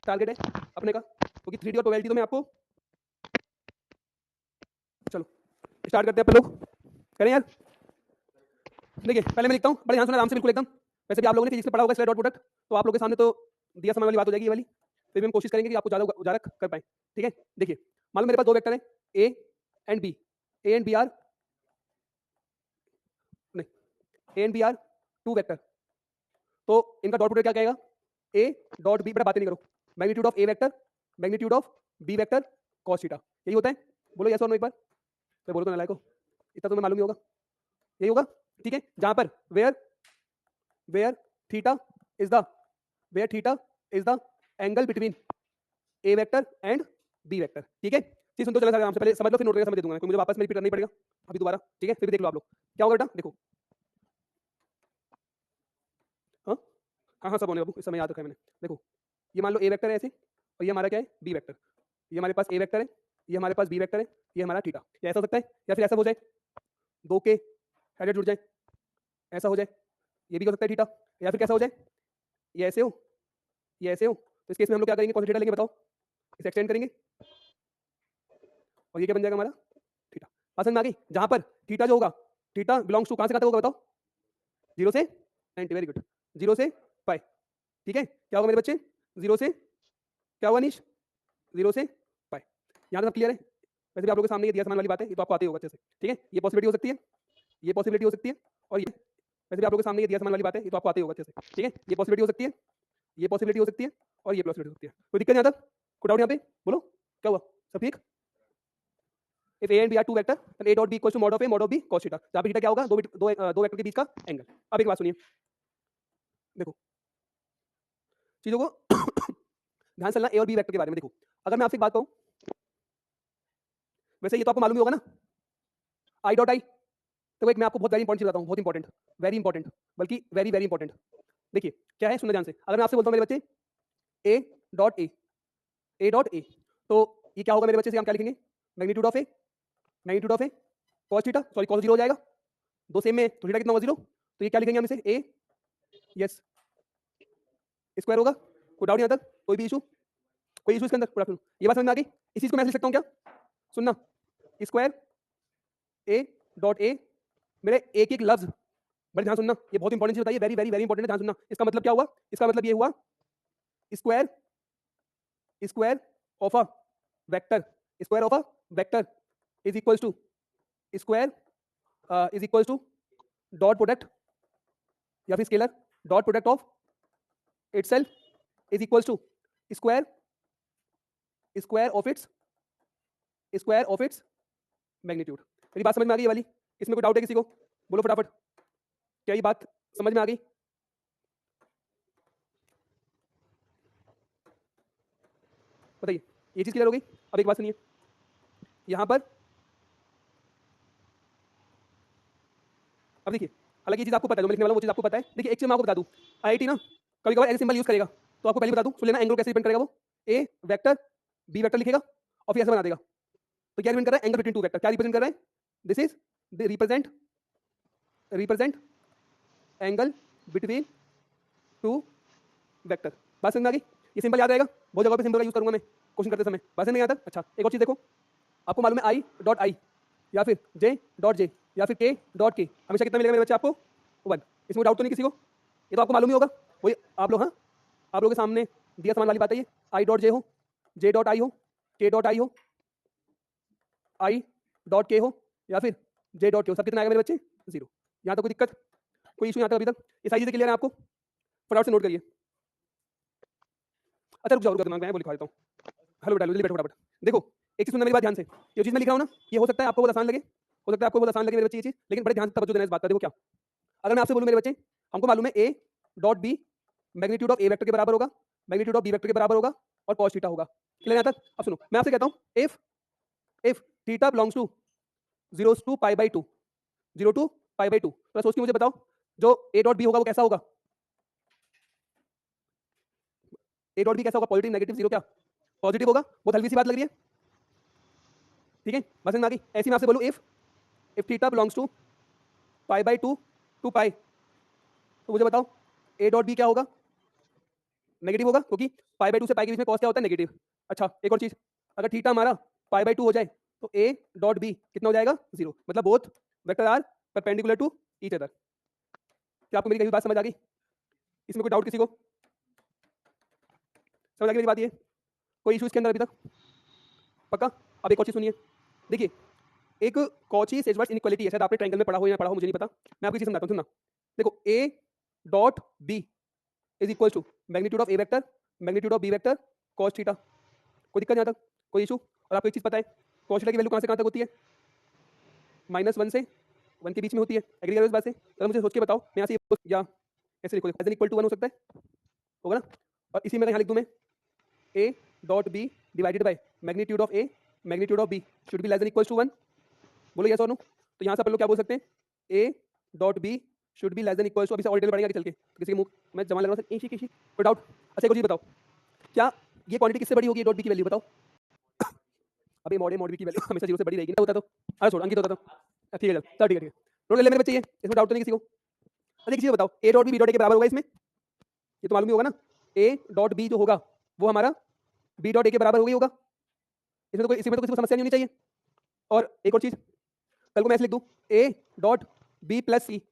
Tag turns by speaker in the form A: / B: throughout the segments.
A: Target है अपने का, क्योंकि 3D और प्रोबेबिलिटी तो मैं आपको, चलो स्टार्ट करते हैं अपन लोग, करें यार। देखिए पहले मैं लिखता हूँ, बड़े ध्यान से आराम से बिल्कुल एकदम, वैसे भी आप लोगों ने फिजिक्स में पढ़ा होगा स्क्वायर डॉट प्रोडक्ट, तो आप लोगों के सामने तो दिया समय वाली बात हो जाएगी ये वाली, फिर भी हम कोशिश करेंगे कि आपको ज़्यादा उजागर कर पाएं। ठीक है, देखिए मान लो मेरे पास दो वेक्टर हैं A and B, A and B are, नहीं, A and B are two vector, तो इनका डॉट प्रोडक्ट क्या कहेगा, ए डॉट बी, बड़ा बातें नहीं करो, magnitude of A vector magnitude of B vector cos theta, यही होता है। बोलो यस और नो एक बार, तो बोलो तो नालायक को, इतना तुम्हें मालूम ही होगा, यही होगा। ठीक है, जहां पर where where theta is the where theta is the angle between a vector and b vector. ठीक है, चीज सुन तो चला आराम से, पहले समझ लो फिर नोट करके समझ दे दूंगा, मुझे वापस में रिपीट करना ही पड़ेगा अभी दोबारा। ठीक है, फिर भी देख लो आप लोग क्या होगा बेटा, देखो हाँ हाँ हाँ सब होने बाबू, इस समय याद रखा है मैंने। देखो ये मान लो ए वेक्टर है ऐसे, और ये हमारा क्या है बी वेक्टर, ये हमारे पास ए वेक्टर है, ये हमारे पास बी वेक्टर है, ये हमारा थीटा, या ऐसा हो सकता है या फिर ऐसा हो जाए, दो के हेडेड जुड़ जाए, ऐसा हो जाए, ये भी हो सकता है थीटा, या फिर कैसा हो जाए, ये ऐसे हो ये ऐसे हो, तो इस केस में हम लोग क्या करेंगे, कौन सा थीटा लेंगे बताओ, इसे एक्सटेंड करेंगे और ये क्या बन जाएगा हमारा थीटा। बात समझ में आ गई, जहां पर थीटा जो होगा, थीटा बिलोंग्स टू कहां से कहां तक होगा बताओ, 0 से 90, वेरी गुड, 0 से पाई। ठीक है, क्या होगा मेरे बच्चे, 0 से क्या होगा नीश, 0 से पाई, यहाँ तक सब क्लियर है। वैसे भी आप लोगों के सामने ये दिया समान वाली बात है, ये तो आपको आती होगा अच्छे से। ठीक है, ये पॉसिबिलिटी हो सकती है, ये पॉसिबिलिटी हो सकती है, और ये वैसे भी आप लोगों के सामने ये दिया समान वाली बात है, ये तो आपको आती होगा अच्छे से। ठीक है, ये पॉसिबिलिटी हो सकती है, ये पॉसिबिलिटी हो सकती है, और ये पॉसिबिलिटी हो सकती है। कोई दिक्कत नहीं आता, कोई डाउट यहाँ पे, बोलो क्या हुआ, सब ठीक। If A and B are two vector, then A dot B equals to mod of A mod of B cos theta, जहाँ पे थीटा क्या होगा, दो वेक्टर के बीच का एंगल। अब एक बात सुनिए, देखो चीजों को ध्यान से चलना, ए और बी वेक्टर के बारे में। देखो अगर मैं आपसे एक बात कहूं, वैसे ये तो आपको मालूम ही होगा ना, आई डॉट आई, तो एक मैं आपको बहुत वेरी इंपॉर्टेंट चीज बताता हूँ, बहुत इंपॉर्टेंट, वेरी इंपॉर्टेंट, बल्कि वेरी वेरी इंपॉर्टेंट। देखिए क्या है, सुनना ध्यान से, अगर मैं आपसे बोलता हूँ मेरे बच्चे A dot A, A dot A, तो ये क्या होगा मेरे बच्चे से, हम क्या लिखेंगे, magnitude of A cos theta, sorry cos 0 हो जाएगा, दो सेम में तो थीटा कितना होगा 0, तो ये क्या लिखेंगे हम इसे, ए यस स्क्वायर होगा। कोई डाउट यहाँ तक, कोई भी इशू, कोई इशू इसके अंदर, पूरा ये बात समझ में आ गई। इस चीज को मैं लिख सकता हूँ क्या, सुनना, स्क्वायर ए डॉट ए, मेरे एक एक लफ्ज, बड़े ध्यान सुनना, ये बहुत इंपॉर्टेंट चीज बताइए, वेरी वेरी वेरी इंपॉर्टेंट है, ध्यान सुनना। इसका मतलब क्या हुआ, इसका मतलब ये हुआ, square square of a vector, square of a vector is equals to square is equals to dot product, या फिर scalar dot product of itself is equals to square square of its magnitude. मेरी बात समझ में आ गई ये वाली, इसमें कोई डाउट है किसी को, बोलो फटाफट, क्या ये बात समझ में आ गई, बताइए, ये चीज क्लियर हो गई। अब एक बात सुनिए, यहां पर अब देखिए, हालांकि ये चीज आपको पता है, जो मैं लिखने वाला हूं वो चीज आपको पता है। देखिए एक चीज मैं आपको बता दूं, आईआईटी ना कभी कभार ऐसे सिंबल यूज करेगा, तो आपको पहले बता दूं, सुन लेना, एंगल कैसे डिपेंड करेगा, वो ए वेक्टर बी वेक्टर लिखेगा और फिर ऐसे बना देगा, तो क्या रिप्रेजेंट कर रहा है, एंगल बिटवीन टू वेक्टर, क्या रिप्रेजेंट कर रहा है, this is represent angle between two vector. बात समझ में आ गई, ये सिंबल याद रहेगा, बहुत जगह पे सिंबल का यूज करूंगा मैं क्वेश्चन करते समय, बात समझ में आता है। अच्छा एक और चीज देखो, आपको मालूम है आई डॉट आई, या फिर जे डॉट जे, या फिर के डॉट के, हमेशा कितना मिलेगा मेरे बच्चे आपको, 1। इसमें डाउट तो नहीं किसी को, ये तो आपको मालूम ही होगा, वही आप लोग, हाँ आप लोगों के सामने दिया समान वाली बात है ये, आई डॉट जे हो, जे डॉट आई हो, के डॉट आई हो, आई डॉट के हो, या फिर जे डॉट के हो, सब कितना आएगा मेरे बच्चे, 0। यहाँ तो कोई दिक्कत, कोई इशू यहाँ तक अभी तक, ये सारी चीजें क्लियर है आपको, फटाफट से नोट करिए। अच्छा रुक जाओ दिमाग में, मैं वो लिखवा देता हूँ, हेलो बेटा जल्दी बैठो फटाफट। देखो एक चीज सुनना मेरी बात ध्यान से, ये चीज मैं लिख रहा हूँ ना, ये हो सकता है आपको बहुत आसान लगे, हो सकता है आपको बहुत आसान लगे मेरे बच्चे ये चीज, लेकिन बड़े ध्यान से तवज्जो देना इस बात का। देखो क्या, अगर मैं आपसे बोलूं मेरे बच्चे, हमको मालूम है ए dot b magnitude of A vector के बराबर होगा, मैग्नीट्यूड ऑफ बी वेक्टर के बराबर होगा, और cos थीटा होगा, क्लियर यहाँ तक। अब सुनो मैं आपसे कहता हूँ, if theta belongs to 0 to pi by 2, 0 to pi by 2, तो सोच के मुझे बताओ जो ए डॉट बी होगा वो कैसा होगा, ए डॉट बी कैसा होगा, पॉजिटिव नेगेटिव जीरो, क्या पॉजिटिव होगा, बहुत हल्की सी बात लग रही है। ठीक है, बस में आ गई। ऐसी मैं आपसे बोलूं, if theta belongs to pi by 2 to pi, तो मुझे बताओ ए डॉट बी क्या होगा, नेगेटिव होगा क्योंकि पाई बाई 2 से पाई के बीच में कॉस क्या होता है नेगेटिव। अच्छा एक और चीज, अगर थीटा हमारा पाई बाई 2 हो जाए तो a डॉट b कितना हो जाएगा 0, मतलब both vector are perpendicular to each other. क्या आपको मेरी कहीं बात समझ आ गई? इसमें कोई डाउट किसी को? समझ आ गई मेरी बात? ये कोई इशू इसके अंदर अभी तक? पक्का? अब एक और चीज सुनिए, देखिए एक कॉची सेजवर्स इनइक्वालिटी है, शायद आपने ट्रायंगल में पढ़ा हो या पढ़ा हो मुझे नहीं पता, मैं आपको चीज समझाता हूँ, सुनना। देखो a dot b is equal to magnitude of a vector magnitude of b vector cos theta. कोई दिक्कत नहीं आता, कोई इशू? और आपको एक चीज पता है cos थीटा की वैल्यू कहां से कहां तक होती है? -1 से 1 के बीच में होती है। एग्री करो इस बात से? अगर मुझे सोच के बताओ, मैं यहाँ से या ऐसे लिखो, एज एन इक्वल टू 1 हो सकता है, होगा ना? और इसी में यहाँ लिख दूं मैं a dot b divided by magnitude of a magnitude of b should be less than equal to 1। बोलो यस और नो? तो यहाँ से अपन लोग क्या बोल सकते हैं, a dot b should be less than equal to, अभी से और डिटेल बढ़ेगा आगे चल के, तो किसी के मुंह में जमा लग रहा है किसी कोई डाउट? अच्छा एक और चीज बताओ, क्या ये क्वांटिटी किससे बड़ी होगी डॉट बी की वैल्यू? बताओ। अभी मॉड बी की वैल्यू हमेशा 0 से बड़ी रहेगी ना, होता तो अरे छोड़ अंकित होता तो ठीक है, चल ठीक है नोट कर ले मेरे बच्चे, ये इसमें डाउट तो नहीं किसी को? अच्छा एक चीज बताओ, a dot B dot A के बराबर होगा इसमें? ये तो मालूम ही होगा ना, a डॉट बी जो होगा वो हमारा b डॉट ए के बराबर हो गई होगा, इसमें तो किसी को समस्या नहीं होनी चाहिए। और एक और चीज, कल को मैं ऐसे लिख दूं a डॉट बी प्लस सी,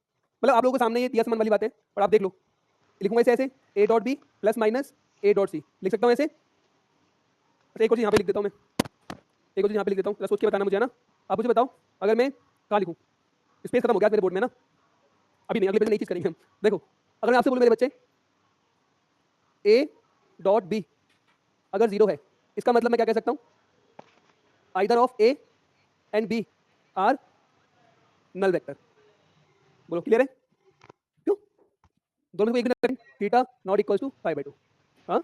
A: मतलब आप लोगों के सामने ये दिया समान वाली बात है, और आप देख लो लिखूंगा ऐसे a dot B plus minus a dot C, लिख सकता हूँ ऐसे। अच्छा एक और चीज यहाँ पे लिख देता हूँ मैं, एक और चीज यहाँ पे लिख देता हूँ, सोच के बताना मुझे, है ना? आप मुझे बताओ, अगर मैं कहाँ लिखूँ? स्पेस खत्म हो गया मेरे बोर्ड में ना, अभी नहीं, अगले पेज नई चीज करेंगे हम। देखो अगर मैं आपसे बोलूँ मेरे बच्चे a डॉट बी अगर 0 है, इसका मतलब मैं क्या कह सकता हूँ, either of a and b are null vector. बोलो क्लियर है? क्यों? दोनों को एक दिन theta not equal to pi by 2। हाँ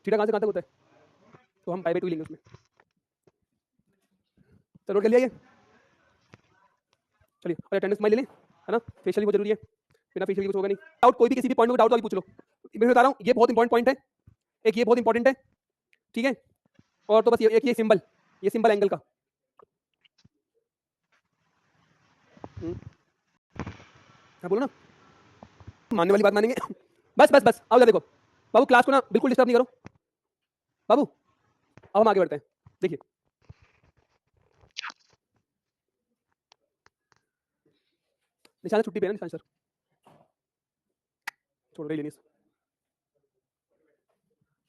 A: थीटा कहाँ से कहाँ तक होता है? तो हम पाई बाई 2 लेंगे उसमें। तो नोट कर लिया ये? चलिए और अटेंडेंस माइल ले लें, है ना? फेशियल भी बहुत जरूरी है, बिना फेशियल के कुछ होगा नहीं। डाउट कोई भी किसी भी पॉइंट में डाउट तो अभी पूछ लो, मैं बता रहा हूँ ये बहुत इंपॉर्टेंट पॉइंट है, एक ये बहुत इंपॉर्टेंट है, ठीक है? और तो बस ये एक ये सिंबल एंगल का, हाँ बोलो ना, मानने वाली बात मानेंगे बस बस बस आओ, देखो बाबू क्लास को ना बिल्कुल डिस्टर्ब नहीं करो बाबू, अब हम आगे बढ़ते हैं। देखिए निशान छुट्टी पे है ना, निशान सर छोड़ रही लेनी।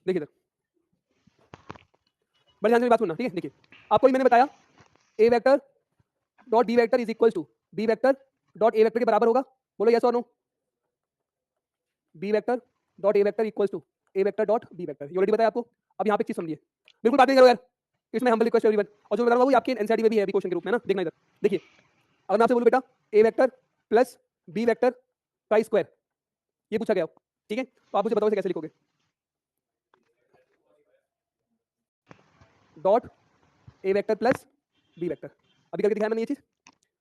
A: देखिए सर बड़े ध्यान से बात सुनना, ठीक है? देखिए आपको मैंने बताया A vector dot B vector is equal to B vector dot A vector के बराबर होगा। बोलो यस और no? B vector dot A vector equal to A vector dot B vector, ये ऑलरेडी बताया आपको। अब यहाँ पे चीज समझिए, बिल्कुल बात नहीं करो यार, इसमें हम्बल रिक्वेस्ट एवरीवन। और जो बता रहा हूँ आपके एनसीईआरटी में भी है अभी क्वेश्चन के रूप में ना, देखना इधर। देखिए अगर मैं आपसे बोलूं बेटा ए वेक्टर प्लस बी वेक्टर का स्क्वायर, ये पूछा गया, ठीक है? तो आप मुझे बताओ इसे कैसे लिखोगे? Dot A vector plus B vector, अभी करके दिखाया मैंने ये चीज।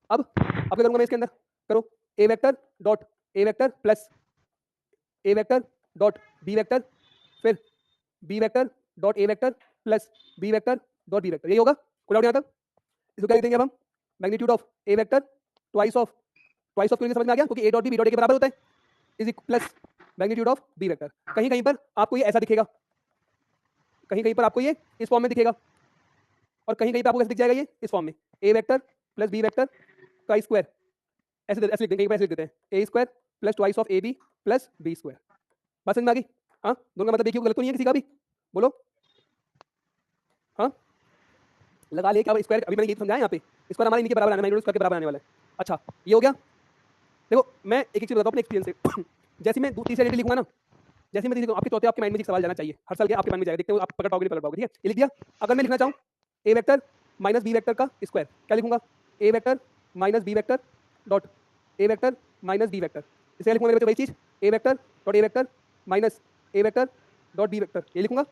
A: अब करूंगा मैं इसके अंदर, करो A vector dot A vector plus A vector dot B vector, फिर B vector dot A vector plus B vector dot B vector, यही होगा? कोई डाउट यहाँ तक? इसको क्या लिख देंगे अब हम? Magnitude of A vector twice of क्यों समझ में आ गया? क्योंकि A dot B dot A के बराबर होता है, is plus magnitude of B vector. कहीं कहीं पर आपको ये ऐसा दिखेगा, कहीं कहीं पर आपको ये इस फॉर्म में दिखेगा, और कहीं कहीं पर आपको कैसे दिख जाएगा ये इस फॉर्म में, A vector plus B vector का स्क्वायर, ऐसे लिख देंगे, कहीं पर ऐसे लिख देते हैं A square plus twice of A B plus B square. बात समझ में आ गई? हाँ दोनों का मतलब देखिए गलत तो नहीं है किसी का भी? बोलो हाँ लगा ले क्या स्क्वायर, अभी मैंने ये समझाया यहाँ पे, स्क्वायर हमारे इनके बराबर आने वाला है, स्क्वायर के बराबर आने वाला है। अच्छा ये हो गया। देखो मैं एक चीज बताता हूँ अपने एक्सपीरियंस से जैसे मैं तीसरी आइडेंटिटी लिखूंगा ना, जैसे मैं आपके चौथे आपके माइंड में एक सवाल जाना चाहिए, हर साल के आपके माइंड में जाएगा, देखते हो आप पकड़ पाओगे नहीं पकड़ पाओगे, ठीक है? ये लिख दिया। अगर मैं लिखना चाहूँ A vector minus B vector का स्क्वायर, क्या लिखूंगा? A vector minus B vector dot A vector minus B vector, इसे लिखूंगा मेरे बच्चे वही चीज, A vector dot A vector minus A vector dot B vector, ये लिखूंगा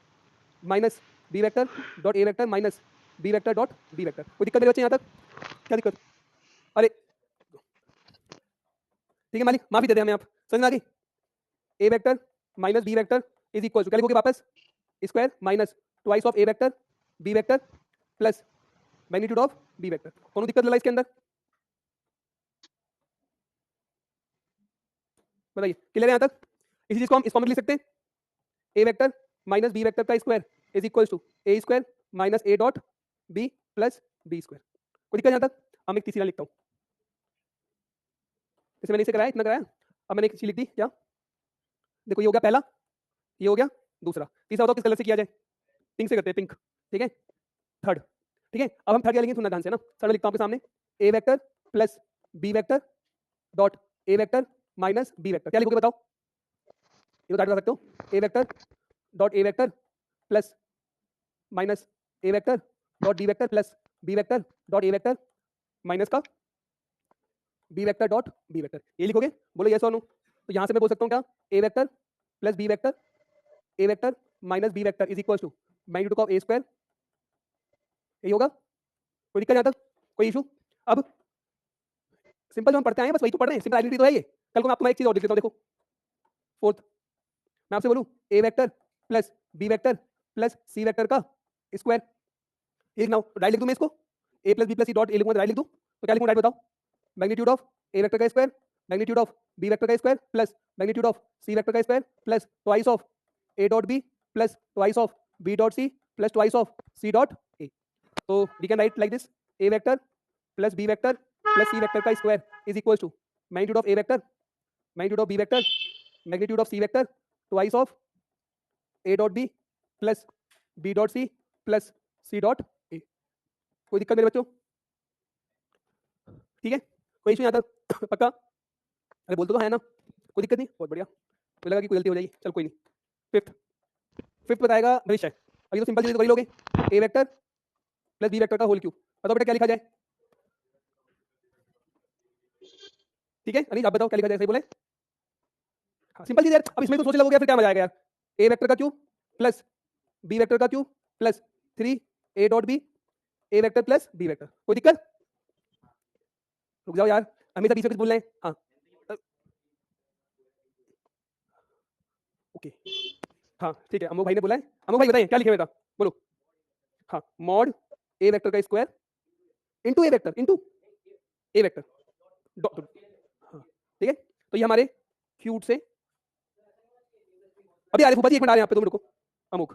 A: minus B vector dot A vector minus B vector dot B vector. कोई दिक्कत मेरे बच्चे यहाँ तक? क्या दिक्कत? अरे ठीक है मालिक माफी दे दे हमें, आप समझ में आ गई? A vector minus B vector is equal to क्या लिखोगे वापस? Square minus twice of A vector B vector plus magnitude of B vector. कौन दिक्कत लगा इसके अंदर? बताइए क्लियर है यहाँ तक? इसी चीज को हम इस फॉर्म में लिख सकते हैं, A vector minus B vector का square is equal to A square minus A dot B plus B square. कोई दिक्कत यहाँ तक? अब मैं एक तीसरी लाइन लिखता हूँ, जैसे मैंने इसे कराया, इतना कराया, अब मैंने एक चीज लिख दी क्या, देखो ये हो गया पहला, ये हो गया दूसरा, तीसरा बताओ किस कलर से किया जाए? पिंक से करते हैं, पिंक, ठीक है। थर्ड, ठीक है। अब हम थर्ड क्या लिखेंगे, सुनना ध्यान से ना, थर्ड लिखता हूँ आपके सामने, A vector plus B vector dot A vector minus B vector, क्या लिखोगे बताओ? ये तो कर सकते हो, A vector dot A vector plus minus A vector dot D vector plus B vector dot A vector minus का B vector dot B vector, ये लिखोगे? बोलो यस और नो। तो यहाँ से मैं बोल सकता हूँ क्या, A vector plus B vector, A vector minus B vector is equal to magnitude of A square, यही होगा? कोई दिक्कत यहाँ तक, कोई इशू? अब सिंपल जो हम पढ़ते आए हैं बस वही तो पढ़ रहे हैं, सिंपल आइडेंटिटी तो है ये। कल को मैं आपको मैं एक चीज और लिख देता हूँ, देखो फोर्थ, मैं आपसे बोलूँ A vector plus B vector plus C vector का स्क्वायर, ये लिखना हो राइट लिख दूँ मैं इसको, A plus B plus C dot A लिखूंगा, राइट लिख दूँ तो क्या लिखूँ राइट बताओ? मैग्नीट्यूड ऑफ ए वेक्टर का square magnitude of B vector का square plus magnitude of C vector का square plus twice of A dot B plus twice of B dot C plus twice of C dot A. तो we can write like this, A vector plus B vector plus C vector का square is equal to magnitude of A vector magnitude of B vector magnitude of C vector twice of A dot B plus B dot C plus C dot A. कोई दिक्कत मेरे बच्चों? ठीक है, कोई issue यहाँ तक? पक्का? अरे बोलते तो है ना, कोई दिक्कत नहीं, बहुत बढ़िया। मुझे लगा कि कोई गलती हो जाएगी, चल कोई नहीं। फिफ्थ, फिफ्थ बताएगा भविष्य, अब ये तो सिंपल चीज वही लोगे, ए वेक्टर प्लस बी वेक्टर का होल क्यूब, बताओ बेटा क्या लिखा जाए? ठीक है अनिल आप बताओ क्या लिखा जाए, सही बोले? हाँ सिंपल चीज यार, अब इसमें तो सोच लगोगे फिर क्या मजा आएगा यार। ए वेक्टर का क्यूब प्लस बी वेक्टर का cube plus 3 A dot B A vector plus B vector, कोई दिक्कत? रुक जाओ यार, हमेशा बीच में कुछ बोल रहे हैं। हाँ ओके, हाँ ठीक है, अमोक भाई ने बोला है, अमोक भाई बताइए क्या लिखे बेटा, बोलो। हाँ मॉड ए वेक्टर का स्क्वायर इंटू ए वेक्टर इंटू ए वेक्टर डॉट, हाँ ठीक है। तो ये हमारे क्यूब से अभी आ रहे फूफा जी, एक मिनट आ रहे हैं आप पे, 2 मिनट रुको। अमोक,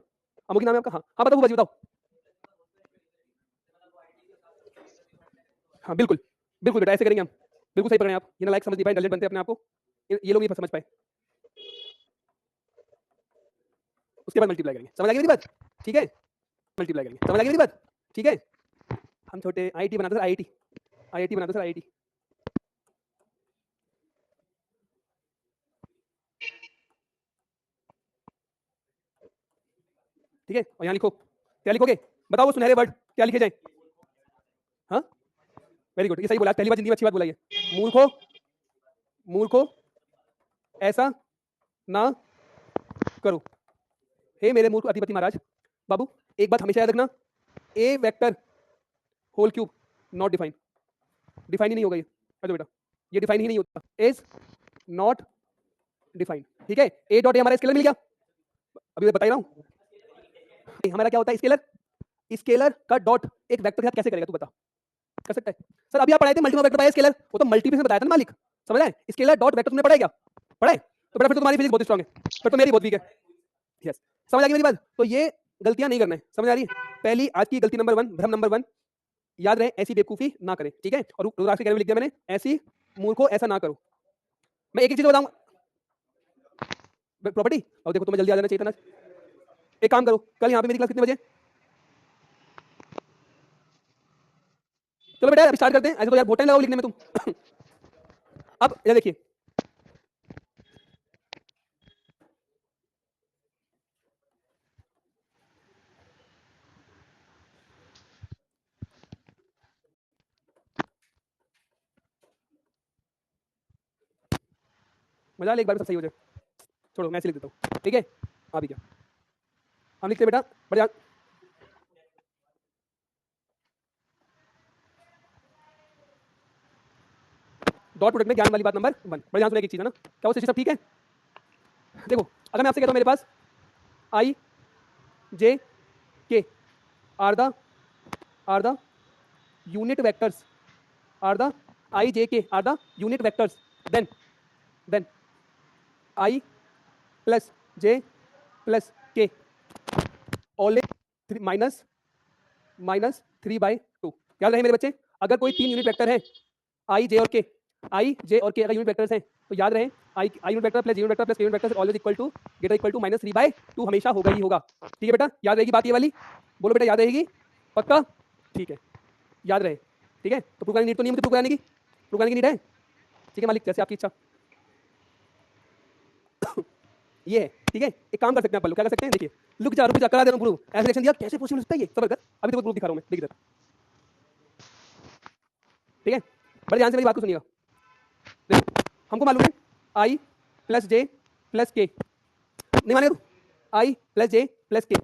A: अमोक ही नाम है आपका? हाँ हाँ बताओ फूफा जी बताओ। हाँ बिल्कुल बिल्कुल बेटा, ऐसे करेंगे हम, बिल्कुल सही पढ़ रहे हैं आप, ये ना लाइक समझ नहीं पाए, इंटेलिजेंट बनते हैं अपने आप को, ये लोग नहीं समझ पाए। उसके बाद मल्टीप्लाई करेंगे, समझ आ गई मेरी बात? ठीक है, मल्टीप्लाई करेंगे, समझ आ गई मेरी बात? ठीक है, हम छोटे आईआईटी बनाते थे, आईआईटी आईआईटी बनाते थे, आईआईटी। ठीक है, और यहाँ लिखो, क्या लिखोगे बताओ? वो सुनहरे वर्ड क्या लिखे जाए? हाँ वेरी गुड, ये सही बोला, पहली बार जिंदगी में अच्छी बात बोला ये। मूर्खो, मूर्खो ऐसा ना करो, हे मेरे मूर्ख अधिपति महाराज। बाबू एक बात हमेशा याद रखना, A vector whole cube not define, define ही नहीं होगा ये, अच्छा बेटा ये डिफाइन ही नहीं होता, इज नॉट डिफाइन। ठीक है, ए डॉट ए हमारा स्केलर मिल गया, अभी मैं बता ही रहा हूँ। हमारा क्या होता है स्केलर, स्केलर का डॉट एक वेक्टर के साथ कैसे करेगा तू बता? कर सकता है सर, अभी आप पढ़ाए थे मल्टीपल वेक्टर बाय स्केलर, वो तो मल्टीपल बताया था ना मालिक, समझ रहे हैं? स्केलर डॉट वेक्टर तुमने पढ़ा क्या? पढ़ाए? तो बेटा फिर तो तुम्हारी फिजिक्स बहुत स्ट्रांग है, फिर तो मेरी बहुत वीक है। यस समझ आ गई मेरी बात? तो ये गलतियां नहीं करना है, समझ आ रही है? पहली आज की गलती नंबर 1, भ्रम नंबर 1, याद रहे ऐसी बेवकूफी ना करें, ठीक है? और रुद्राक्ष के में लिख दिया मैंने, ऐसी मूर्खों ऐसा ना करो। मैं एक एक चीज बताऊंगा, प्रॉपर्टी, और देखो तुम्हें जल्दी आ जाना चाहिए था ना। एक काम करो, कल यहाँ पे मेरी क्लास कितने बजे? चलो बेटा अभी स्टार्ट करते हैं, ऐसे तो यार बहुत टाइम लगाओ लिखने में तुम। अब ये देखिए, मजा ले एक बार सब सही हो जाए, छोड़ो मैं ऐसे लिख देता हूँ, ठीक है? अभी क्या हम लिखते बेटा, बढ़िया। डॉट प्रोडक्ट में ज्ञान वाली बात नंबर 1, बड़े ध्यान सुनिए एक चीज है ना, क्या वो सब ठीक है? देखो अगर मैं आपसे कहता हूँ मेरे पास I J K are the unit vectors, are the I J K are the unit vectors, then I plus J plus K always minus 3/2। याद रहे मेरे बच्चे, अगर कोई 3 यूनिट वेक्टर है आई जे और के अगर यूनिट वेक्टर्स हैं तो याद रहे I unit vector plus unit vector plus unit vector always equal to greater equal to -3/2 हमेशा होगा ही होगा। ठीक है बेटा, याद रहेगी बात ये वाली? बोलो बेटा, याद रहेगी? पक्का? ठीक है, याद रहे। ठीक है, तो प्रूव करने की नीड तो नहीं है मुझे, प्रूव कराने की? प्रूव करने की नीड है? ठीक है मालिक, जैसे आपकी इच्छा। ये है, ठीक है। एक काम कर सकते हैं अपन लोग, क्या कर सकते हैं? देखिए, रुक जा करा दे रहा हूं प्रूव। ऐसे रिएक्शन दिया, कैसे पॉसिबल होता है ये? सबर कर, अभी तेरे को प्रूफ दिखा रहा हूं मैं, देख इधर। ठीक है, बड़े ध्यान से मेरी बात को सुनिएगा। देखो, हमको मालूम है आई प्लस जे प्लस के, नहीं मानेगा तू? आई प्लस जे प्लस के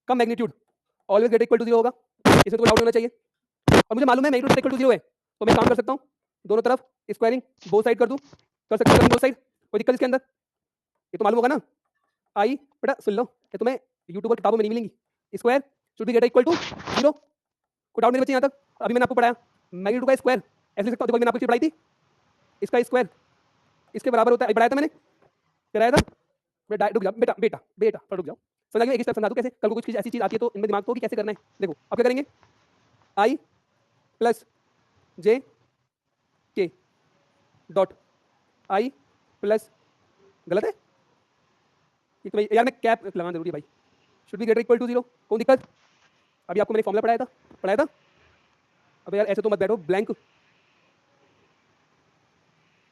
A: का magnitude always greater equal to 0 होगा, इसमें तो कोई डाउट होना चाहिए। और मुझे मालूम है मैग्नीट्यूड इक्वल टू 0 है, तो मैं काम कर सकता हूँ, दोनों तरफ स्क्वायरिंग बोथ साइड कर दूं, कर सकता हूँ बोथ साइड, कोई दिक्कत इसके अंदर? ये तो मालूम होगा ना। आई बेटा सुन लो, ये तुम्हें यूट्यूब और किताबों में नहीं मिलेंगी। Square should be greater equal to 0, कोई डाउट मेरे बच्चे यहाँ तक? अभी मैंने आपको पढ़ाया मैग्नीट्यूड का स्क्वायर ऐसे लिख सकता हूँ, देखो मैंने आपको चीज पढ़ाई थी, इसका स्क्वायर इसके बराबर होता है, पढ़ाया था मैंने, कराया था बेटा। रुक जाओ बेटा बेटा बेटा रुक जाओ, समझ एक स्टेप समझा दो कैसे, कल को कुछ ऐसी चीज आती है तो इनमें दिमाग तो कि कैसे करना है। देखो अब क्या करेंगे, आई प्लस जे के डॉट आई प्लस, गलत है ये तो भाई, यार मैं कैप लगाना जरूरी है भाई, should be greater equal to 0, कौन दिक्कत? अभी आपको मैंने फॉर्मूला पढ़ाया था। अब यार ऐसे तो मत बैठो ब्लैंक,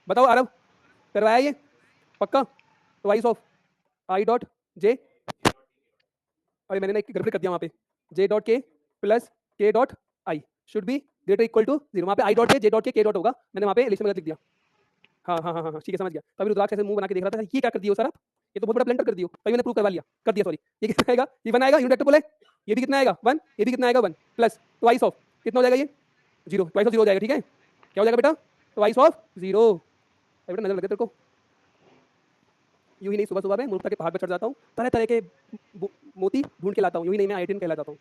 A: बताओ आरव, करवाया ये पक्का? Twice of I dot J, अरे मैंने ना एक गड़बड़ कर दिया वहाँ पे, J dot K plus K dot I should be greater equal to 0, वहाँ पे I dot J dot K dot होगा, मैंने वहाँ पे लिस्ट में गलत लिख दिया। हाँ हाँ हाँ हाँ ठीक है, समझ गया। तभी रुद्राक्ष ऐसे मुंह बना के देख रहा था, ये क्या कर दियो सर आप, ये तो बहुत बड़ा ब्लंडर कर दियो। तभी मैंने प्रूव करवा लिया, कर दिया सॉरी। ये कितना आएगा? ये 1 आएगा, यूनिट वेक्टर बोले, ये भी कितना आएगा 1, ये भी कितना आएगा 1 प्लस ट्वाइस ऑफ, कितना हो जाएगा ये 0, ट्वाइस ऑफ 0 हो जाएगा। ठीक है, क्या हो जाएगा बेटा? Twice of 0। बेटा नजर लगे तेरे को, यूं ही नहीं सुबह सुबह में मूर्खता के पहाड़ पर चढ़ जाता हूँ, तरह तरह के मोती ढूंढ के लाता हूँ, यूं ही नहीं मैं IITian कहला जाता हूँ।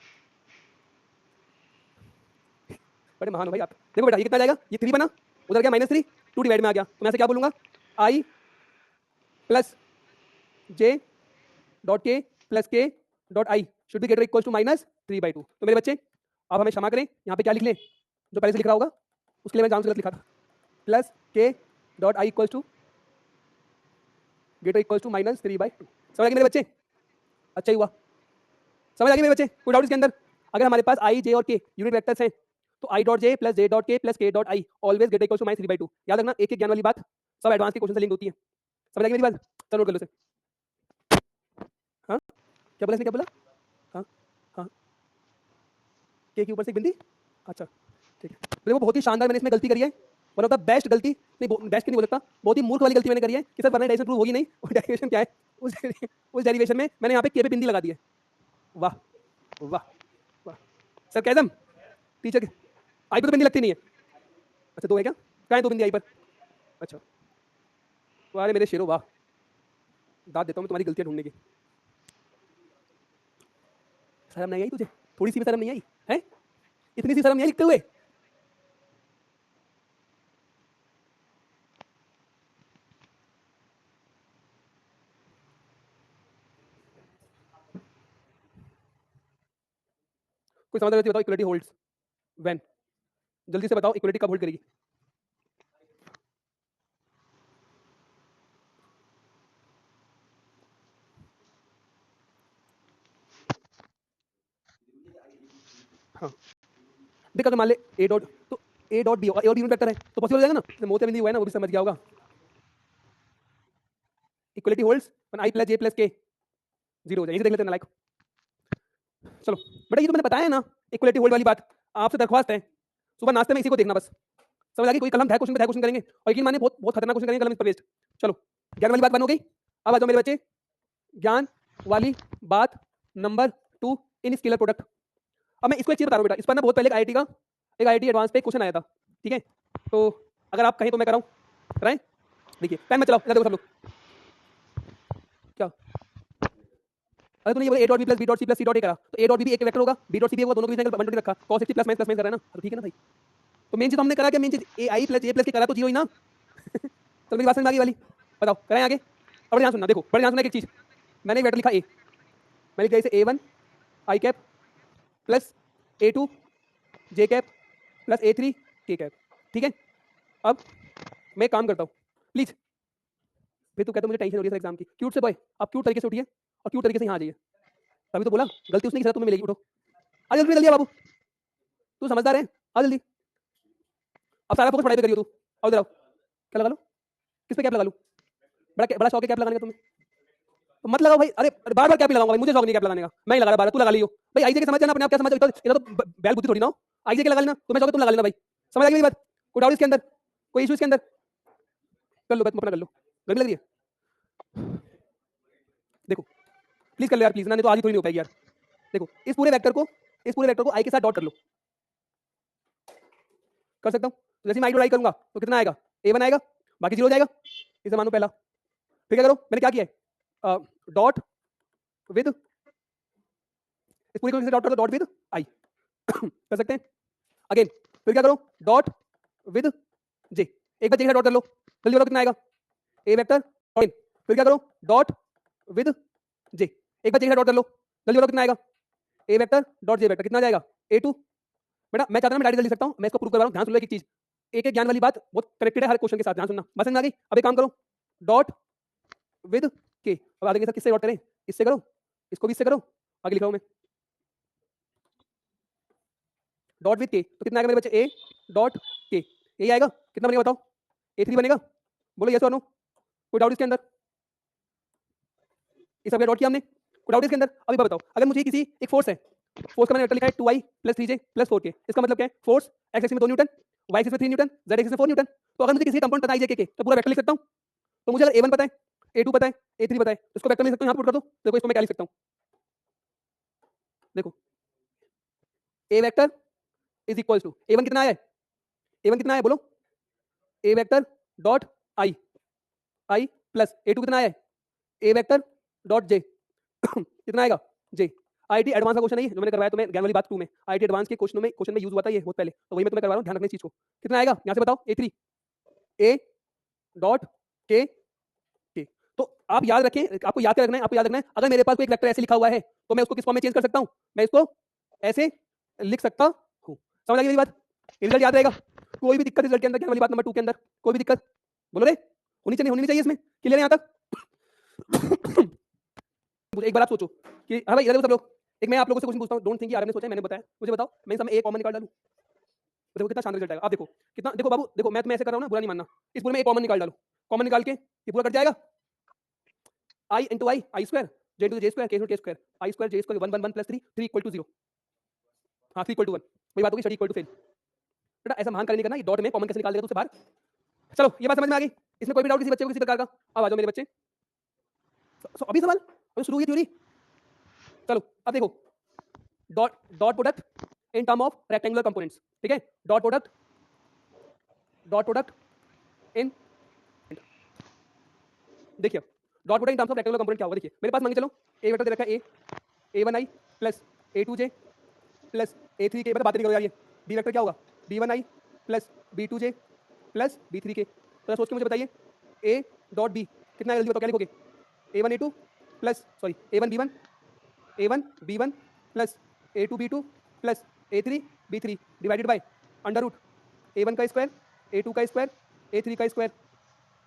A: बड़े महान हो भाई आप। देखो बेटा ये कितना जाएगा, ये 3 बना, उधर गया -3, 2 डिवाइड में आ गया, तो मैं ऐसे क्या बोलूंगा, I plus J dot K plus K dot I should be greater equal to -3/2। तो मेरे बच्चे आप हमें क्षमा करें, यहाँ पे क्या लिख लें, जो पहले से लिख रहा होगा उसके लिए मैं जान से गलत लिखा था, plus K dot I equal to greater equal to -3/2। समझ गए मेरे बच्चे? अच्छा ही हुआ, समझ आ गई मेरे बच्चे? कोई डाउट इसके अंदर? अगर हमारे पास आई जे और के यूनिट वेक्टर्स हैं तो I dot J plus J dot K plus K dot I always greater equal to -3/2। याद रखना, एक एक ज्ञान वाली बात सब एडवांस के क्वेश्चन से लिंक होती है। समझ आ गई मेरी बात? चलो नोट कर लो से। हाँ क्या बोला इसने, क्या बोला? हाँ हाँ, के ऊपर से एक बिंदी, अच्छा ठीक है। देखो बहुत ही शानदार मैंने इसमें गलती करी है, वन ऑफ द बेस्ट गलती, नहीं बेस्ट नहीं बोल सकता, बहुत ही मूर्ख वाली गलती मैंने करी है कि सर वरना डेरिवेशन प्रूव होगी नहीं, और डेरिवेशन क्या है, उस डेरिवेशन में मैंने यहाँ पे के पे बिंदी लगा दी है। वाह वाह वाह सर, कैजम टीचर के आई पर तो बिंदी लगती नहीं है। अच्छा 2 है क्या? कहाँ है 2 बिंदी आई पर? अच्छा वाह मेरे शेरों वाह, दाद देता हूँ मैं तुम्हारी गलतियाँ ढूंढने की। शर्म नहीं आई तुझे? थोड़ी सी भी शर्म नहीं आई है? इतनी सी शर्म नहीं आई लिखते हुए? कोई समझ रहे बताओ, इक्वलिटी होल्ड्स व्हेन, जल्दी से बताओ इक्वलिटी कब होल्ड करेगी? हाँ देख अगर मान ले ए डॉट, तो ए डॉट बी होगा, ए और बी यूनिट वेक्टर है तो पॉसिबल हो जाएगा ना, मोती बिंदी हुआ है ना, वो भी समझ गया होगा। Equality holds when I plus J plus के 0 हो जाए, इसे देख लेते हैं लाइक। चलो बेटा ये तो मैंने बताया ना इक्वलिटी होल्ड वाली बात, आपसे दरख्वास्त है सुबह नाश्ते में इसी को देखना बस, समझ आ गई? कोई कलम ढाई क्वेश्चन पे ढाई क्वेश्चन करेंगे और यकीन माने बहुत बहुत खतरनाक क्वेश्चन करेंगे कलम इस पर वेस्ट। चलो ज्ञान वाली बात बन हो गई, अब आ जाओ मेरे बच्चे, ज्ञान वाली बात नंबर 2 इन स्केलर प्रोडक्ट। अब मैं इसको एक चीज बता रहा हूँ बेटा, इस पर ना बहुत पहले एक IIT एडवांस पे क्वेश्चन आया था, ठीक है? तो अगर आप कहें तो मैं कराऊँ, कराएं? देखिए पेन में चलाओ, देखो सब लोग क्या, अरे तूने ये बोला a dot b plus b dot c plus c dot a करा, तो a डॉट b भी एक वेक्टर होगा, b डॉट c भी होगा, दोनों को बीच में 120 रखा, cos 60 प्लस माइनस कर रहा है ना, तो ठीक है ना भाई? तो मेन चीज हमने करा क्या, मेन चीज a i plus a plus के करा तो 0 ही ना। चलो मेरी बात समझ में आ गई वाली, बताओ कराएं आगे? अब ध्यान सुनना, देखो बड़े ध्यान सुनना एक चीज, मैंने एक वेक्टर लिखा ए, मैंने लिखा इसे A1 आई कैप प्लस A2 जे कैप प्लस A3 के कैप, ठीक है। अब मैं एक काम करता हूँ प्लीज, फिर तू कहता मुझे टेंशन हो रही है एग्जाम की, क्यूट से बॉय आप क्यूट तरीके से उठिए और क्यूट तरीके से यहाँ आ जाइए, तभी तो बोला गलती उसने की सजा तुम्हें मिलेगी, उठो आ जल्दी जल्दी बाबू, तू समझदार है, आ जल्दी। अब सारा फोकस पढ़ाई पे करियो तू, आओ इधर आओ, क्या लगा लो, किस पे कैप लगा लूं, बड़ा शौक है कैप लगाने का तुम्हें, तो मत लगाओ भाई, अरे बार बार कैप ही लगाऊंगा भाई, मुझे शौक नहीं कैप लगाने का, मैं ही लगा रहा बार, तू लगा लियो भाई, आईजे के समझ जाना अपने आप, क्या समझ, इधर तो बैल बुद्धि थोड़ी ना हो, आईजे के लगा लेना, तुम्हें शौक है तुम लगा लेना भाई, समझ आ गई मेरी बात, कोई डाउट इसके अंदर, कोई इशू इसके अंदर, कर लो तुम अपना कर लो, गर्मी लग रही है, देखो प्लीज कर लो यार प्लीज ना, नहीं तो आज ही थोड़ी नहीं हो पाएगी यार। देखो इस पूरे वेक्टर को आई के साथ डॉट कर लो, कर सकता हूँ, तो जैसे मैं आई डॉट आई करूंगा तो कितना आएगा, A1 आएगा, बाकी 0 हो जाएगा, इसे मानो पहला, फिर क्या करो, मैंने क्या किया है, डॉट विद, इस पूरे को डॉट कर दो, डॉट विद आई कर सकते हैं, अगेन फिर क्या करो, डॉट विद जे, एक बार जे के साथ डॉट कर लो, जल्दी बोलो कितना आएगा, ए वेक्टर, फिर क्या करो, डॉट विद जे, एक बार जे के साथ डॉट कर लो, जल्दी बोलो कितना आएगा, ए वेक्टर डॉट जे वेक्टर, कितना आ जाएगा A2, बेटा मैं चाहता हूं मैं डायरेक्ट लिख सकता हूं, मैं इसको प्रूव कर रहा हूं, ध्यान सुन लो एक चीज, एक एक ज्ञान वाली बात बहुत कनेक्टेड है हर क्वेश्चन के साथ, ध्यान सुनना, बस समझ में आ गई। अब एक काम करो, डॉट विद के, अब आगे के साथ किससे डॉट करें, इससे करो, इसको भी इससे करो, आगे लिख रहा हूं मैं, डॉट विद के, तो कितना आएगा मेरे बच्चे, ए डॉट के, यही आएगा, कितना बनेगा बताओ, A3 बनेगा, बोलो यस और नो, कोई डाउट इसके अंदर, इस सब डॉट किया हमने, कोई डाउट इसके अंदर, अभी बताओ अगर मुझे किसी एक फोर्स है, फोर्स का मैंने वेक्टर लिखा है 2i plus 3j plus 4k, इसका मतलब क्या है, फोर्स x एक्सिस में 2 न्यूटन, y एक्सिस में 3 न्यूटन, z एक्सिस में 4 न्यूटन, तो अगर मुझे किसी कंपाउंड पता है j के तो पूरा वेक्टर लिख सकता हूं, तो मुझे अगर A1 पता है, A2 पता है, A3 पता है, तो इसको वेक्टर लिख सकता हूं, यहां पुट कर दो, देखो इसको मैं क्या लिख सकता हूं, देखो A vector is equals to, A1 कितना आया है, A1 कितना आया बोलो, A vector dot i plus A2 कितना आया है, A वेक्टर डॉट j कितना आएगा j, आईटी एडवांस का क्वेश्चन नहीं है जो मैंने करवाया तुम्हें ज्ञान वाली बात 2 में, आईटी एडवांस के क्वेश्चन में यूज हुआ था ये बहुत पहले, तो वही मैं तुम्हें करवा रहा हूं, ध्यान रखना इस चीज को, कितना आएगा यहां से बताओ, A3 A डॉट के के, तो आप याद रखें, आपको याद क्या रखना है, आपको याद रखना है अगर मेरे पास कोई एक वेक्टर ऐसे लिखा हुआ है तो मैं उसको किस फॉर्म में चेंज कर सकता हूं, मैं इसको ऐसे लिख सकता हूं, समझ आ गई मेरी बात, रिजल्ट याद रहेगा, कोई भी दिक्कत रिजल्ट के अंदर, ज्ञान वाली बात नंबर 2 के अंदर कोई भी दिक्कत बोलो रे, होनी नहीं चाहिए इसमें, क्लियर है यहां तक एक बार आप सोचो कि हाँ भाई इधर सब लोग, एक मैं आप लोगों से क्वेश्चन पूछता हूँ, डोंट थिंक आपने सोचा है मैंने बताया, मुझे बताओ मैं समय एक कॉमन निकाल डालूं, देखो कितना शानदार रिजल्ट आएगा, आप देखो कितना, देखो बाबू देखो मैं ऐसे कर रहा हूं ना, बुरा नहीं मानना, इस पूरे में एक कॉमन निकाल डालो, कॉमन निकाल के ये पूरा कट जाएगा, I into I square, J into J square, K square, I square J square 1 1 1 plus 3 3 equal to 0, हाँ 3 इक्वल टू 1, वही बात होगी, स्टडी इक्वल टू फेल, बेटा ऐसा महान कार्य नहीं करना, ये डॉट में कॉमन कैसे निकाल देगा तू से बाहर, चलो ये बात समझ में आ गई, इसमें कोई भी डाउट किसी बच्चे को किसी प्रकार का, अब आ जाओ मेरे बच्चे, अभी सवाल, अभी शुरू हुई थ्योरी, चलो अब देखो, dot dot product in term of rectangular components, ठीक है, डॉट प्रोडक्ट इन, देखिए dot product in terms of rectangular component क्या होगा, देखिए मेरे पास मान के चलो ए वेक्टर दे रखा है A1i plus A2j plus A3k, मतलब बात नहीं करो यार, ये बी वेक्टर क्या होगा, B1i plus B2j plus B3k, तो सोच के मुझे बताइए A डॉट B कितना है, जल्दी बताओ क्या लिखोगे, A1A2 plus sorry A1B1 plus A2B2 plus A3B3 divided by under root A1 का स्क्वायर, A2 का स्क्वायर, A3 का स्क्वायर,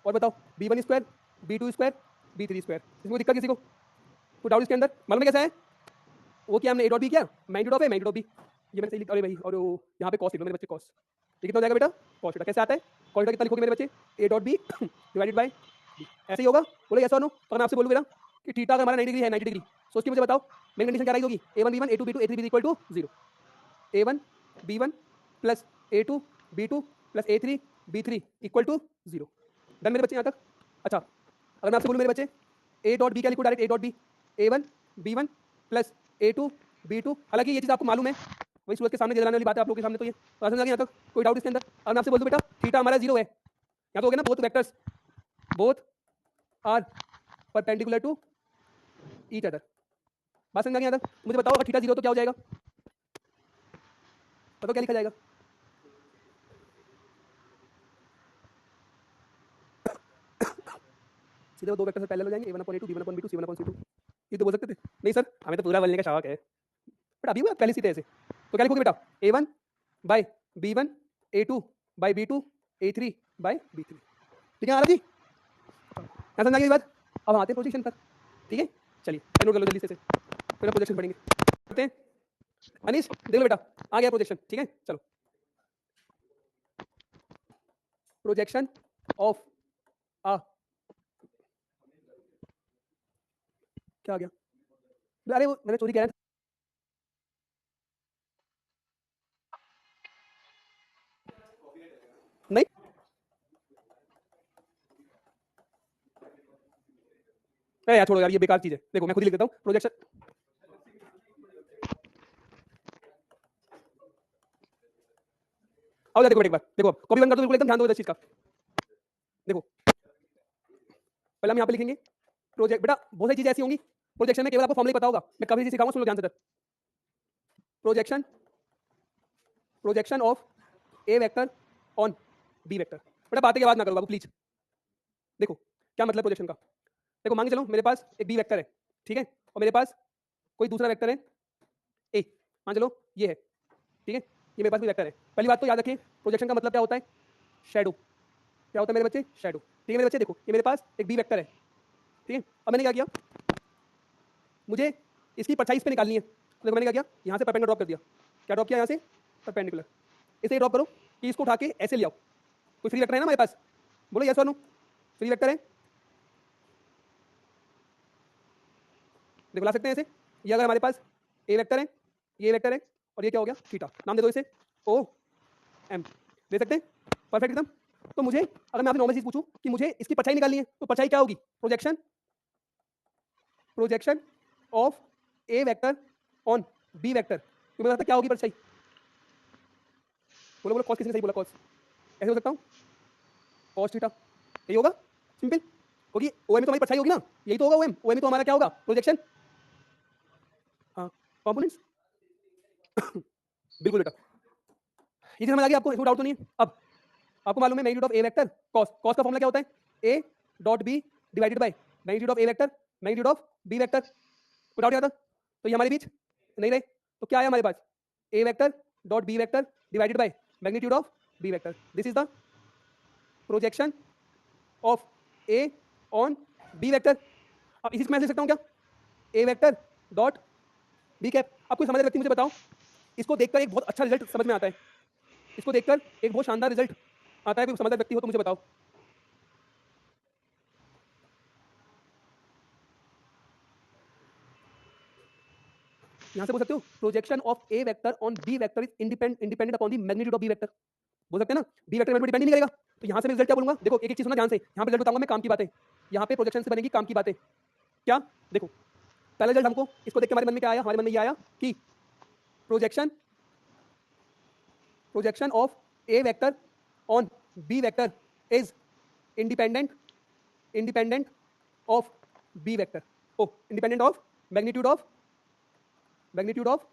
A: और बताओ B1 square, B2 square, B3 square, इसमें दिक्कत किसी को, कोई डाउट इसके अंदर, मालूम है कैसा है, वो क्या हमने ए डॉट बी किया, magnitude of A magnitude of B, ये मैंने सही लिखा, अरे भाई और यहाँ पे कॉस लिख लो मेरे बच्चे, कॉस ये कितना हो जाएगा बेटा, कॉस बेटा कैसे आता है, कॉस बेटा कितना लिखोगे मेरे बच्चे, A dot B divided by B, ऐसे ही होगा, बोलो यस और नो, तो मैं आपसे बोलूँ बेटा कि थीटा अगर हमारा 90 डिग्री है, 90 डिग्री, सोच के मुझे बताओ मेरी कंडीशन क्या रही होगी, A1 B1 A2 B2 A3 B3 equal to 0, A1 B1 plus A2 B2 plus A3 B3 equal to 0, done मेरे बच्चे यहाँ तक। अच्छा अगर मैं आपसे बोलूँ मेरे बच्चे ए डॉट बी क्या लिखूँ, direct A dot B, A1 B1 plus A2 B2, हालांकि ये चीज़ आपको मालूम है, वही सूरज के सामने जलाने वाली बात है आप लोगों के सामने, तो ये तो समझ आ गया यहाँ तक, कोई डाउट इसके अंदर, अगर मैं आपसे बोल दूं बेटा थीटा हमारा 0 है, यहाँ तो हो गया ना, both vectors both are perpendicular to each other, बात समझ आ गया यहाँ तक, मुझे बताओ अगर थीटा 0 तो क्या हो जाएगा, बताओ क्या लिखा जाएगा, सीधे वो दो वेक्टर से पैरेलल हो जाएंगे, a1/a2 b1/b2 c1/c2। ये तो बोल सकते थे। नहीं सर, हमें तो पूरा बोलने का शौक है, बट अभी वो पहले सीधे ऐसे। तो क्या लिखोगे बेटा, a1/b1 a2/b2 a3/b3। ठीक है आरव जी, यहाँ समझ आ गई बात। अब आते हैं प्रोजेक्शन पर। ठीक है, चलिए नोट कर लो जल्दी से, फिर प्रोजेक्शन पढ़ेंगे। करते हैं। अनीश देख लो बेटा, आ गया प्रोजेक्शन। ठीक है, चलो। प्रोजेक्शन ऑफ आ, क्या आ गया? अरे वो मैंने चोरी किया था। नहीं अरे यार छोड़ो यार, ये बेकार चीज है। देखो मैं खुद ही लिख देता हूँ प्रोजेक्शन। आओ देखो बेटा एक बार, देखो कॉपी बंद कर दो बिल्कुल एकदम, ध्यान दो इस चीज का। देखो पहले हम यहाँ पे लिखेंगे प्रोजेक्ट। बेटा बहुत सारी चीजें ऐसी होंगी प्रोजेक्शन में, केवल आपको फॉर्मूला पता होगा। मैं कभी सिखाऊंगा, सुन लो ध्यान से। Projection projection of A vector on B vector. बेटा बातें के बाद ना करो बाबू प्लीज। देखो क्या मतलब प्रोजेक्शन का। देखो मान के चलो मेरे पास एक बी वेक्टर है, ठीक है, और मेरे पास कोई दूसरा वेक्टर है ए, मान चलो ये है, ठीक है, ये मेरे पास भी वेक्टर है। पहली बात तो याद रखिए, प्रोजेक्शन का मतलब क्या होता है? शैडो। क्या होता है मेरे बच्चे? शैडो। ठीक है मेरे बच्चे, देखो ये मेरे पास एक बी वेक्टर है, ठीक है। अब मैंने क्या किया, मुझे इसकी परछाई इस पे निकालनी है। तो देखो मैंने क्या किया, यहाँ से परपेंडिकुलर ड्रॉप कर दिया। क्या ड्रॉप किया यहाँ से? परपेंडिकुलर। इसे ड्रॉप करो कि इसको उठा के ऐसे ले आओ। कोई फ्री वेक्टर है ना हमारे पास? बोलो यस और नो। फ्री वेक्टर है, देखो ला सकते हैं ऐसे। ये अगर हमारे पास ए वेक्टर है, ये वेक्टर है, और ये क्या हो गया? थीटा। नाम दे दो इसे ओ एम, दे सकते हैं? परफेक्ट एकदम। तो मुझे अगर मैं आपसे नॉर्मल चीज पूछूं कि मुझे इसकी परछाई निकालनी है, तो परछाई क्या होगी? Projection projection of A vector on B vector. तो मुझे लगता है क्या होगी परछाई? बोलो बोलो, कॉस किसने सही बोला? कॉस ऐसे हो सकता हूँ, कॉस थीटा। यही होगा सिंपल, क्योंकि ओएम तो हमारी परछाई होगी ना, यही तो होगा ओएम। ओएम तो हमारा क्या होगा? प्रोजेक्शन। हाँ, कंपोनेंट्स। बिल्कुल बेटा, ये चीज समझ आ गई आपको? इसमें डाउट तो नहीं है? अब आपको मालूम है magnitude of A vector cos. Cos का फॉर्मूला क्या होता है? ए dot B divided by magnitude of A vector magnitude of B vector. कोई डाउट आता? तो ये हमारे बीच नहीं रहे, तो क्या आया हमारे पास? A vector dot B vector divided by magnitude of B vector. This is the projection of A on B vector. अब इसी से मैं लिख सकता हूँ क्या? A vector dot B cap. अब कोई समझ व्यक्ति मुझे बताओ, इसको देखकर एक बहुत अच्छा रिजल्ट समझ में आता है, इसको देखकर एक बहुत शानदार रिजल्ट आता है, कोई समझदार व्यक्ति हो तो मुझे बताओ। यहां से बोल सकते हो projection of A vector on B vector is independent upon the magnitude of B vector. बोल सकते हैं ना, बी वेक्टर में डिपेंड नहीं करेगा। तो यहां से मैं रिजल्ट क्या बोलूंगा? देखो एक एक चीज सुनना ध्यान से, यहां पे रिजल्ट बताऊंगा मैं काम की बातें, यहां पे प्रोजेक्शन से बनेगी काम की बातें। क्या? देखो पहला रिजल्ट हमको इसको देख के हमारे मन में क्या आया? हमारे मन में ये आया कि projection projection of A vector on B vector is independent independent of B vector. Oh independent of magnitude of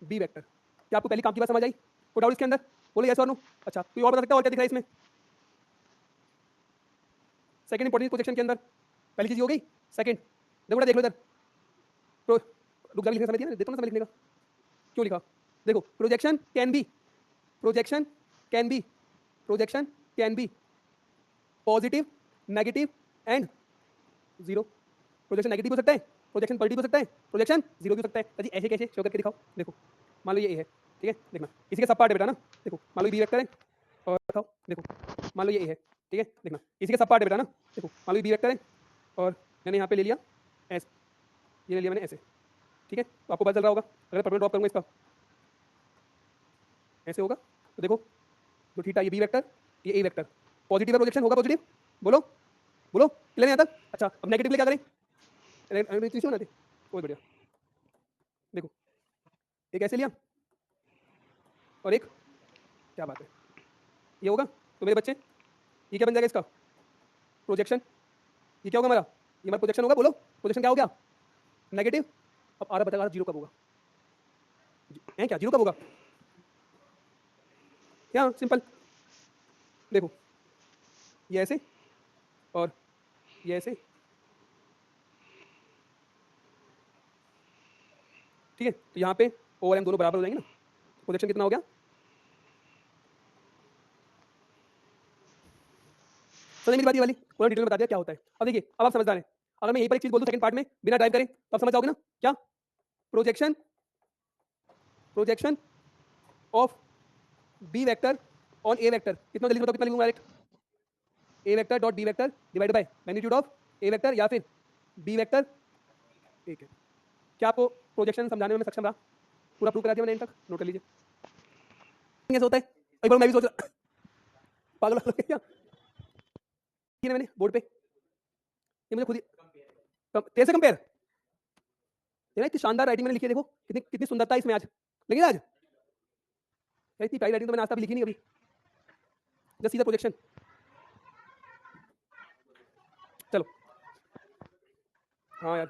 A: B vector. क्या आपको पहली काम की बात समझ आई? कोई डाउट इसके अंदर? बोलो यस और नो। अच्छा कोई और बता सकता है और क्या दिख रहा है इसमें? सेकंड इंपॉर्टेंट प्रोजेक्शन के अंदर पहली चीज हो गई। सेकंड देखो बेटा, देख लो इधर। तो रुक जा, लिखने समय दिया ना, देता हूं ना समय लिखने का। क्यों लिखा? देखो projection can be projection can be projection can be positive, negative and zero. Projection negative हो सकता है, प्रोजेक्शन पॉजिटिव हो सकता है, प्रोजेक्शन जीरो भी हो सकता है। अजी ऐसे कैसे शो करके दिखाओ? देखो मान लो ये ए है, ठीक है, देखना इसी के सब पार्ट है बेटा ना। देखो मान लो बी वेक्टर है, और बताओ देखो मान लो ये ए है, ठीक है, देखना इसी के सब पार्ट है बेटा ना। देखो मान लो बी वेक्टर है, और मैंने यहाँ पे ले लिया एस, ये ले लिया मैंने ऐसे, ठीक है। तो आपको पता चल रहा होगा अगर परपेंडिकुलर ड्रॉप करूंगा इसका ऐसे होगा, तो देखो जो थीटा ये बी वेक्टर ये ए वेक्टर, पॉजिटिव है प्रोजेक्शन, होगा पॉजिटिव। बोलो बोलो, क्लियर नहीं आता? अच्छा अब नेगेटिव क्या करें? बना दे, बहुत बढ़िया। देखो एक ऐसे लिया और एक, क्या बात है, ये होगा। तो मेरे बच्चे ये क्या बन जाएगा इसका? प्रोजेक्शन। ये क्या होगा हमारा? ये हमारा प्रोजेक्शन होगा। बोलो प्रोजेक्शन क्या हो गया? नेगेटिव। अब आ रहा बताएगा जीरो कब होगा? है क्या जीरो कब होगा? क्या सिंपल, देखो ये ऐसे और ये ऐसे, ठीक है। तो यहाँ पे ओ और एम दोनों बराबर हो जाएंगे ना, प्रोजेक्शन कितना हो गया? समझ मेरी बात ये वाली, पूरा डिटेल में बता दिया क्या होता है। अब देखिए, अब आप समझदार हैं। अगर मैं यहीं पर एक चीज बोल दूं सेकंड पार्ट में बिना ड्राइव करें तो आप समझ जाओगे ना क्या? Projection, projection of B vector on A vector, कितना जल्दी बताओ कितना लिखूंगा direct? A vector dot B vector divide by magnitude of A vector या फिर बी वेक्टर। ठीक है, क्या आपको प्रोजेक्शन समझाने में मैं सक्षम रहा? पूरा प्रूव करा दिया मैंने एंड तक, नोट कर लीजिए। कैसे होता है एक बार मैं भी सोच रहा, पागल हो गया क्या? किया ना मैंने बोर्ड पे, ये मुझे खुद ही तेरे से कंपेयर, तेरा इतनी शानदार राइटिंग मैंने लिखी है, देखो कितनी कितनी सुंदरता है इसमें आज, लगी आज इतनी प्यारी राइटिंग तो मैंने आज तक लिखी नहीं कभी। Just see the projection. चलो हाँ यार